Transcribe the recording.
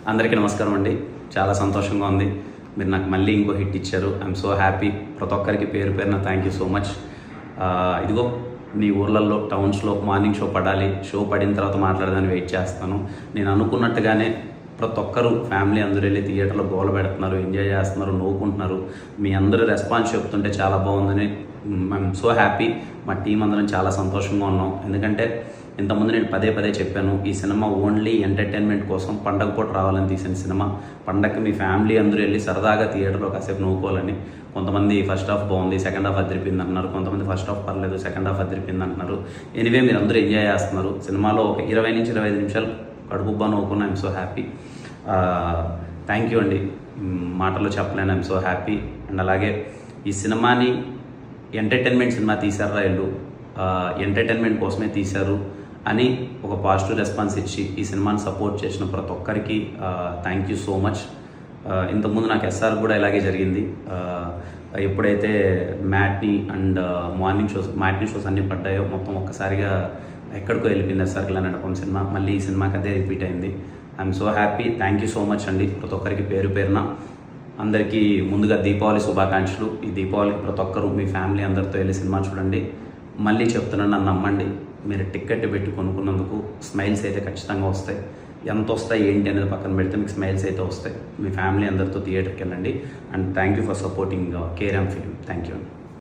అందరికీ నమస్కారం అండి. చాలా సంతోషంగా ఉంది. మీరు నాకు మళ్ళీ ఇంకో హిట్ ఇచ్చారు. I'm so happy. ప్రతి ఒక్కరికి పేరు పేరున థ్యాంక్ యూ సో మచ్. ఇదిగో మీ ఊర్లలో టౌన్స్లో మార్నింగ్ షో పడాలి, షో పడిన తర్వాత మాట్లాడదాన్ని వెయిట్ చేస్తాను. నేను అనుకున్నట్టుగానే ప్రతి ఒక్కరు ఫ్యామిలీ అందరూ వెళ్ళి థియేటర్లో గోల పెడుతున్నారు, ఎంజాయ్ చేస్తున్నారు, నవ్వుకుంటున్నారు. మీ అందరూ రెస్పాన్స్ చెప్తుంటే చాలా బాగుందని ఐఎమ్ సో హ్యాపీ. మా టీం అందరం చాలా సంతోషంగా ఉన్నాం. ఎందుకంటే ఇంతకుముందు నేను పదే చెప్పాను, ఈ సినిమా ఓన్లీ ఎంటర్టైన్మెంట్ కోసం పండగ పూట రావాలని తీసిన సినిమా. పండగకి మీ ఫ్యామిలీ అందరూ వెళ్ళి సరదాగా థియేటర్లో కాసేపు నవ్వుకోవాలని. కొంతమంది ఫస్ట్ హాఫ్ బాగుంది, సెకండ్ హాఫ్ అదిరిపోయింది అంటున్నారు. కొంతమంది ఫస్ట్ హాఫ్ పర్లేదు, సెకండ్ హాఫ్ అదిరిపోయింది అంటున్నారు. ఎనీవే మీరు అందరూ ఎంజాయ్ చేస్తున్నారు. సినిమాలో ఒక 20 నుంచి 25 నిమిషాలు కడుపుబ్బా నవ్వుకున్నా. I'm so happy. Thank you అండి. మాటల్లో చెప్పలేను. I'm so happy. అండ్ అలాగే ఈ సినిమాని ఎంటర్టైన్మెంట్ సినిమా తీశారా వీళ్ళు, ఎంటర్టైన్మెంట్ కోసమే తీశారు అని ఒక పాజిటివ్ రెస్పాన్స్ ఇచ్చి ఈ సినిమాని సపోర్ట్ చేసిన ప్రతి ఒక్కరికి థ్యాంక్ యూ సో మచ్. ఇంతకుముందు నాకు ఎస్ఆర్ కూడా ఇలాగే జరిగింది. ఎప్పుడైతే మ్యాట్నీ అండ్ మ్యాట్నీ షోస్ అన్నీ పడ్డాయో మొత్తం ఒక్కసారిగా ఎక్కడికో వెళ్ళిపోయింది ఎస్ఆర్ కిలాన్ అనుకున్న సినిమా. మళ్ళీ ఈ సినిమాకి అదే రిపీట్ అయింది. I'm so happy. Thank you so much అండి ప్రతి ఒక్కరికి పేరు పేరున. అందరికీ ముందుగా దీపావళి శుభాకాంక్షలు. ఈ దీపావళికి ప్రతి ఒక్కరు మీ ఫ్యామిలీ అందరితో వెళ్ళి సినిమా చూడండి. మళ్ళీ చెప్తున్నాను, నన్ను నమ్మండి. మీరు టికెట్ పెట్టి కొనుక్కున్నందుకు స్మైల్స్ అయితే ఖచ్చితంగా వస్తాయి. ఎంత వస్తాయి ఏంటి అనేది పక్కన పెడితే మీకు స్మైల్స్ అయితే వస్తాయి. మీ ఫ్యామిలీ అందరితో థియేటర్కి వెళ్ళండి. And thank you for supporting KRM film. Thank you.